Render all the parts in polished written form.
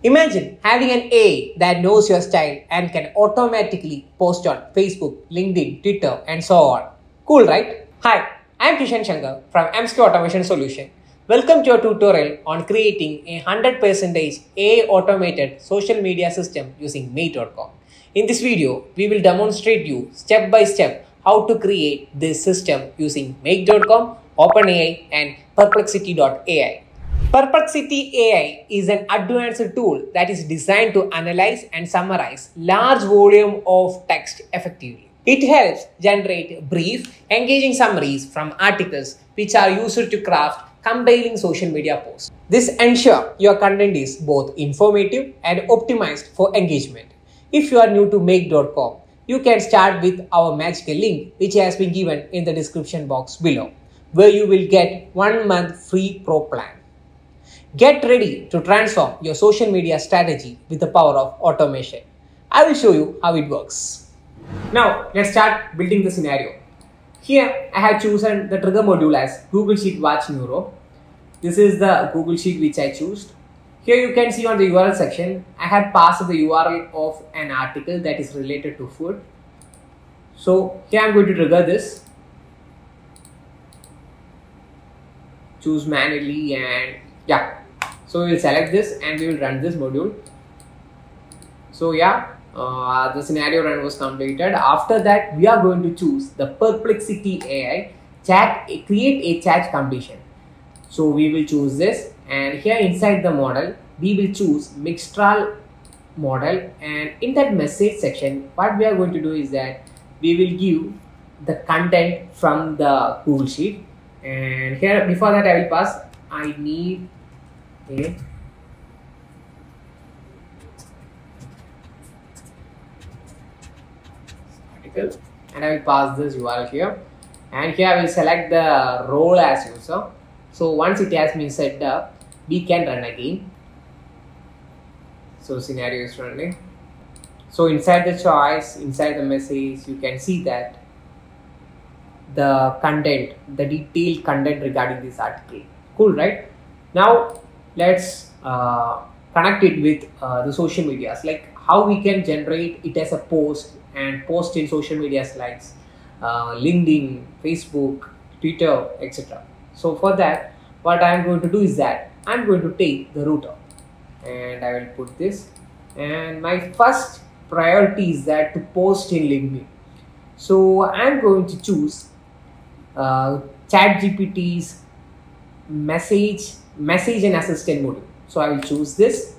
Imagine having an AI that knows your style and can automatically post on Facebook, LinkedIn, Twitter, and so on. Cool, right? Hi, I'm Kishan Shankar from MSK Automation Solution. Welcome to a tutorial on creating a 100% AI automated social media system using Make.com. In this video, we will demonstrate you step by step how to create this system using Make.com, OpenAI, and Perplexity AI. Perplexity AI is an advanced tool that is designed to analyze and summarize large volume of text effectively. It helps generate brief, engaging summaries from articles which are used to craft compelling social media posts. This ensures your content is both informative and optimized for engagement. If you are new to Make.com, you can start with our magical link which has been given in the description box below, where you will get 1 month free pro plan. Get ready to transform your social media strategy with the power of automation. I will show you how it works. Now, let's start building the scenario. Here, I have chosen the trigger module as Google Sheet Watch Neuro. This is the Google Sheet which I chose. Here you can see on the URL section, I have passed the URL of an article that is related to food. So, here I am going to trigger this. Choose manually and so we will select this and we will run this module. So the scenario run was completed. After that, we are going to choose the Perplexity AI create a chat completion. So we will choose this, and here inside the model we will choose Mistral model, and in that message section what we are going to do is that we will give the content from the Google Sheet. And here, before that, I will pass I need a article, and I will pass this URL here, and here I will select the role as user. So once it has been set up, we can run again. So scenario is running. So inside the choice, inside the message, you can see that the content, the detailed content regarding this article. Cool, right? Now let's connect it with the social medias, like how we can generate it as a post and post in social medias like LinkedIn, Facebook, Twitter, etc. So for that, what I am going to do is that I am going to take the router and I will put this, and my first priority is that to post in LinkedIn. So I am going to choose ChatGPT's message and assistant module. So I will choose this,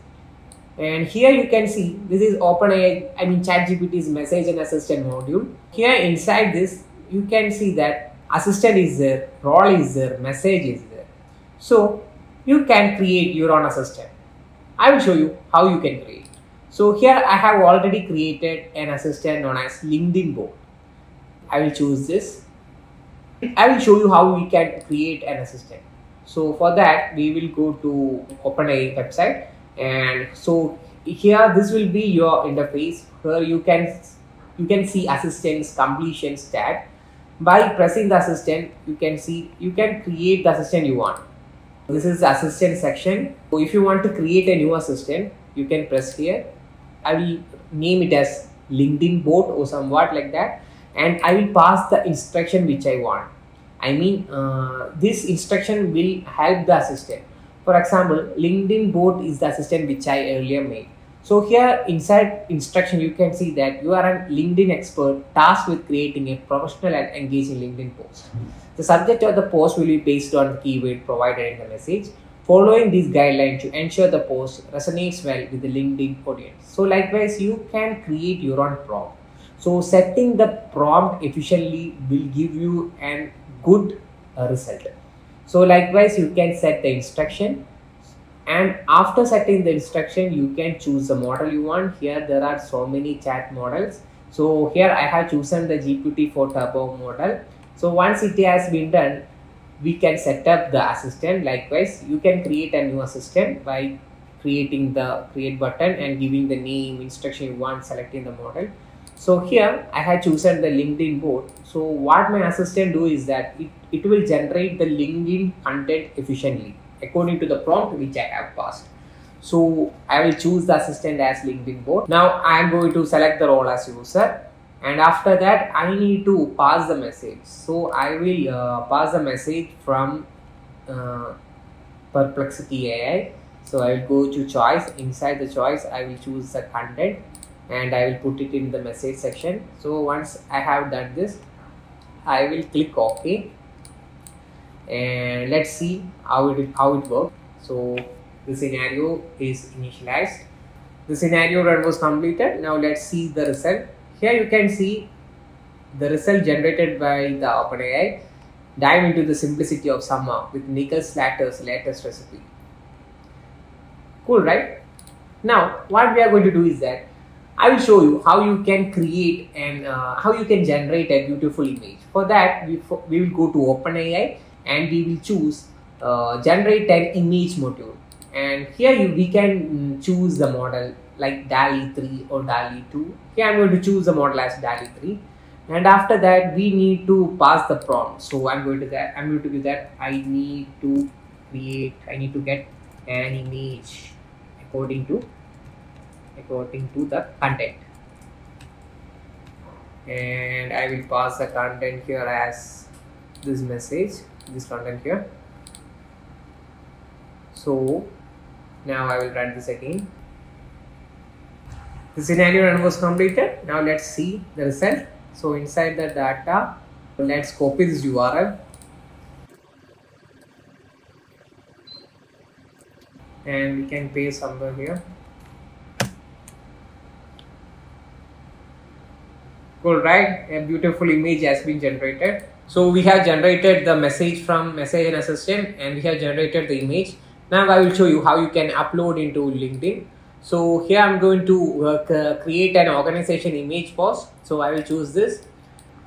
and here you can see this is OpenAI, ChatGPT's message and assistant module. Here inside this you can see that assistant is there, role is there, message is there. So you can create your own assistant. I will show you how you can create. So here I have already created an assistant known as LinkedIn bot. I will choose this. I will show you how we can create an assistant. So for that, we will go to OpenAI website, and so here this will be your interface where you can see assistants completions tab. By pressing the assistant, you can create the assistant you want. This is the assistant section. So if you want to create a new assistant, you can press here. I will name it as LinkedIn bot or somewhat like that, and I will pass the instruction which I want. This instruction will help the assistant. For example, LinkedIn bot is the assistant which I earlier made. So here inside instruction, you can see that you are a LinkedIn expert tasked with creating a professional and engaging LinkedIn post. The subject of the post will be based on the keyword provided in the message. Following these guidelines to ensure the post resonates well with the LinkedIn audience. So likewise, you can create your own prompt. So setting the prompt efficiently will give you a good result. So likewise, you can set the instruction, and after setting the instruction, you can choose the model you want. Here there are so many chat models. So here I have chosen the GPT-4 Turbo model. So once it has been done, we can set up the assistant. Likewise, you can create a new assistant by creating the create button and giving the name, instruction you want, selecting the model. So here I have chosen the LinkedIn bot. So what my assistant do is that it will generate the LinkedIn content efficiently according to the prompt which I have passed. So I will choose the assistant as LinkedIn bot. Now I am going to select the role as user, and after that I need to pass the message. So I will pass the message from Perplexity AI. So I will go to choice. Inside the choice I will choose the content and I will put it in the message section. So once I have done this, I will click OK, and let's see how it works. So the scenario is initialized. The scenario run was completed. Now let's see the result. Here you can see the result generated by the OpenAI. Dive into the simplicity of summer with Nickel Slatter's latest recipe. Cool, right? Now what we are going to do is that I will show you how you can create and how you can generate a beautiful image. For that we will go to OpenAI and we will choose generate an image module. And here we can choose the model like DALL-E 3 or DALL-E 2. Here I am going to choose the model as DALL-E 3. And after that we need to pass the prompt. So I'm going to do that. I need to get an image according to the content, and I will pass the content here as this content here. So now I will run this again. The scenario run was completed. Now let's see the result. So inside the data, let's copy this URL and we can paste somewhere here. Cool, right? A beautiful image has been generated. So we have generated the message from Message and Assistant, and we have generated the image. Now I will show you how you can upload into LinkedIn. So here I'm going to create an organization image post. So I will choose this.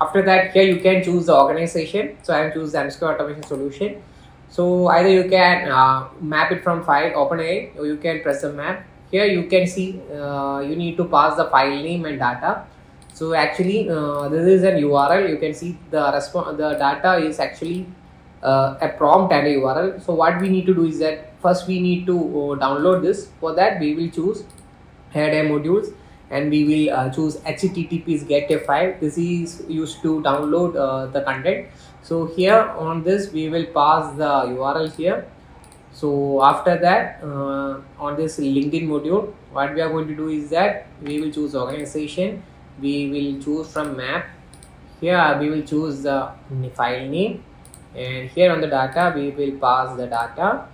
After that, here you can choose the organization. So I will choose the underscore automation solution. So either you can map it from file OpenAI, or you can press the map. Here you can see you need to pass the file name and data. So actually this is an URL. You can see the data is actually a prompt and a URL. So what we need to do is that first we need to download this. For that we will choose DALL-E modules and we will choose HTTP's get a file. This is used to download the content. So here on this we will pass the URL here. So after that on this LinkedIn module, what we are going to do is that we will choose organization. We will choose from map. Here we will choose the file name, and here on the data we will pass the data,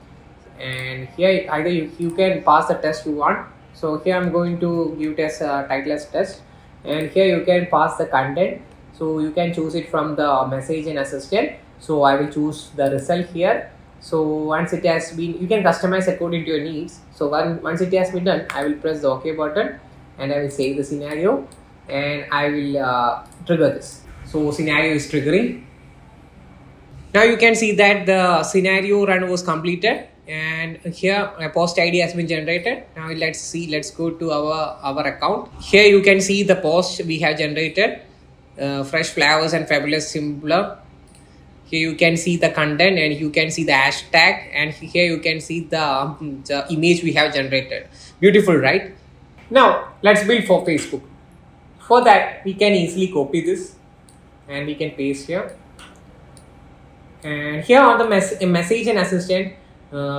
and here either you can pass the test you want. So here I'm going to give it as a title as test, and here you can pass the content. So you can choose it from the Message and Assistant. So I will choose the result here. So once it has been, you can customize according to your needs. So once it has been done, I will press the OK button and I will save the scenario. And I will trigger this. So scenario is triggering. Now you can see that the scenario run was completed, and here a post ID has been generated. Now let's go to our account. Here you can see the post we have generated, fresh flowers and fabulous simpler. Here you can see the content and you can see the hashtag, and here you can see the image we have generated. Beautiful, right? Now let's build for Facebook. For that, we can easily copy this and we can paste here. And here on the Message and Assistant,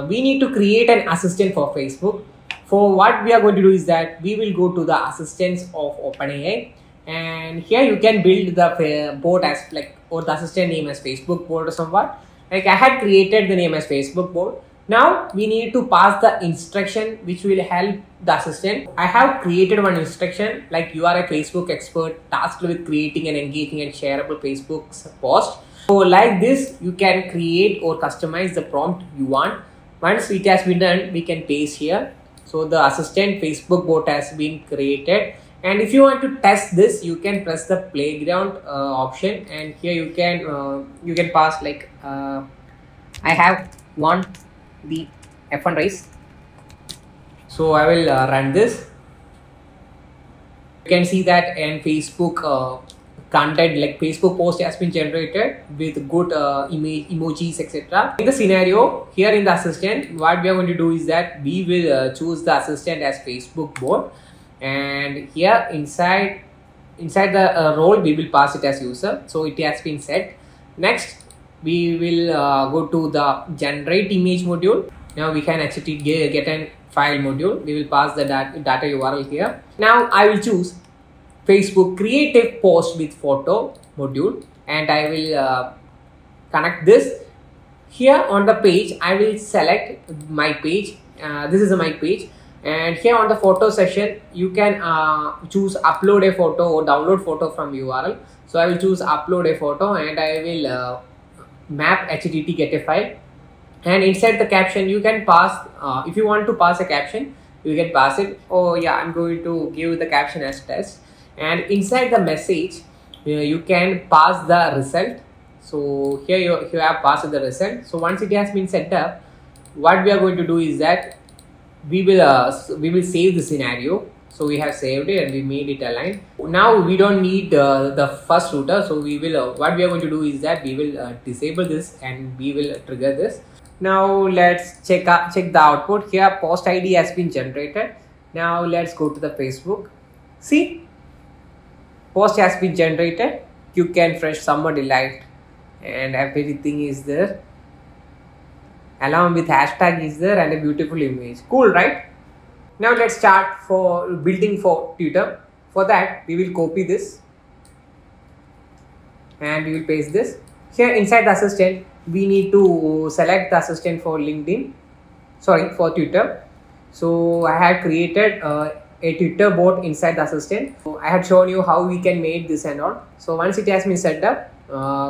we need to create an assistant for Facebook. For what we are going to do is that we will go to the assistants of OpenAI, and here you can build the bot as or the assistant name as Facebook bot or somewhat. Like I had created the name as Facebook bot. Now we need to pass the instruction which will help the assistant. I have created one instruction like you are a Facebook expert tasked with creating an engaging and shareable Facebook post. So like this you can create or customize the prompt you want. Once it has been done, we can paste here. So the assistant Facebook bot has been created, and if you want to test this, you can press the playground option, and here you can pass like I have won the F1 race. So I will run this. You can see that and Facebook content like Facebook post has been generated with good image, emojis, etc. In the scenario here in the assistant, what we are going to do is that we will choose the assistant as Facebook bot, and here inside the role we will pass it as user. So it has been set. Next we will go to the generate image module. Now we can actually get a file module. We will pass the data URL here. Now I will choose Facebook create a post with photo module, and I will connect this. Here on the page I will select my page. This is my page, and here on the photo section you can choose upload a photo or download photo from URL. So I will choose upload a photo, and I will map http get a file, and inside the caption you can pass if you want to pass a caption you can pass it. Oh yeah, I'm going to give the caption as test, and inside the message you can pass the result. So here you have passed the result. So once it has been set up, what we are going to do is that we will save the scenario. So we have saved it and we made it align. Now we don't need the first router. So we will what we are going to do is that we will disable this and we will trigger this. Now let's check the output. Here post ID has been generated. Now let's go to the Facebook. See, post has been generated. Quick and fresh summer delight, and everything is there. Along with hashtag is there and a beautiful image. Cool, right? Now let's start for building for Twitter. For that we will copy this and we will paste this. Here inside the assistant we need to select the assistant for LinkedIn, sorry, for Twitter. So I had created a Twitter bot inside the assistant. So I had shown you how we can make this and all. So once it has been set up,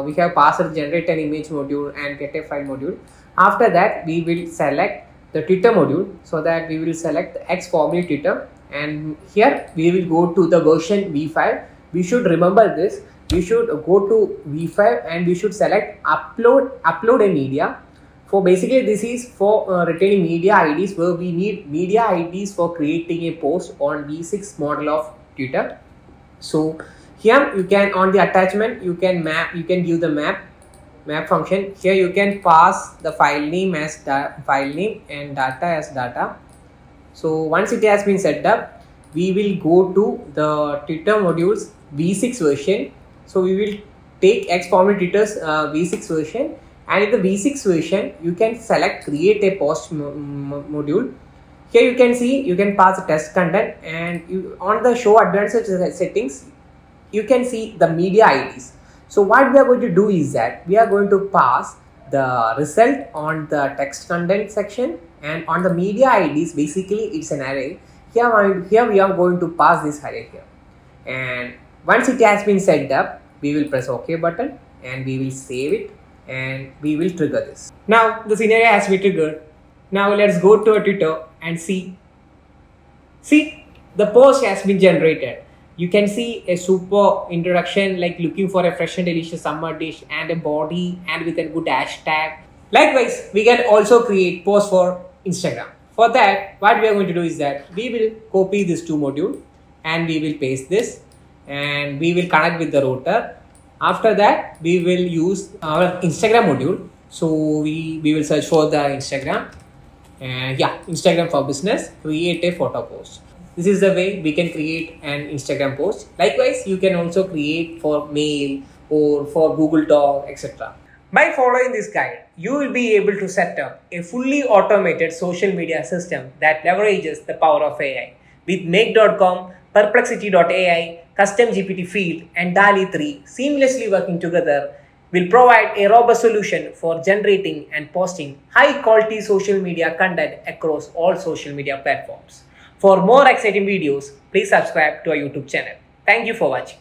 we have passed generate an image module and get a file module. After that we will select the Twitter module, so that we will select X formerly Twitter, and here we will go to the version v5. We should remember this. We should go to v5 and we should select upload a media. For basically this is for retaining media IDs, where we need media IDs for creating a post on v6 model of Twitter. So here you can, on the attachment you can give the map function. Here you can pass the file name as file name and data as data. So once it has been set up, we will go to the Twitter modules v6 version. So we will take X format Twitter's v6 version, and in the v6 version you can select create a post module. Here you can see you can pass the test content, and on the show advanced settings you can see the media IDs. So what we are going to do is that we are going to pass the result on the text content section, and on the media IDs basically it's an array. Here we are going to pass this array here, and once it has been set up we will press OK button and we will save it and we will trigger this. Now the scenario has been triggered. Now let's go to a Twitter and see the post has been generated. You can see a super introduction like looking for a fresh and delicious summer dish and a body and with a good hashtag. Likewise, we can also create posts for Instagram. For that, what we are going to do is that we will copy this two module and we will paste this and we will connect with the router. After that, we will use our Instagram module. So we will search for the Instagram, and yeah, Instagram for business, create a photo post. This is the way we can create an Instagram post. Likewise, you can also create for mail or for Google Doc, etc. By following this guide, you will be able to set up a fully automated social media system that leverages the power of AI. With Make.com, Perplexity AI, Custom GPT Field, and DALL-E 3 seamlessly working together, will provide a robust solution for generating and posting high-quality social media content across all social media platforms. For more exciting videos, please subscribe to our YouTube channel. Thank you for watching.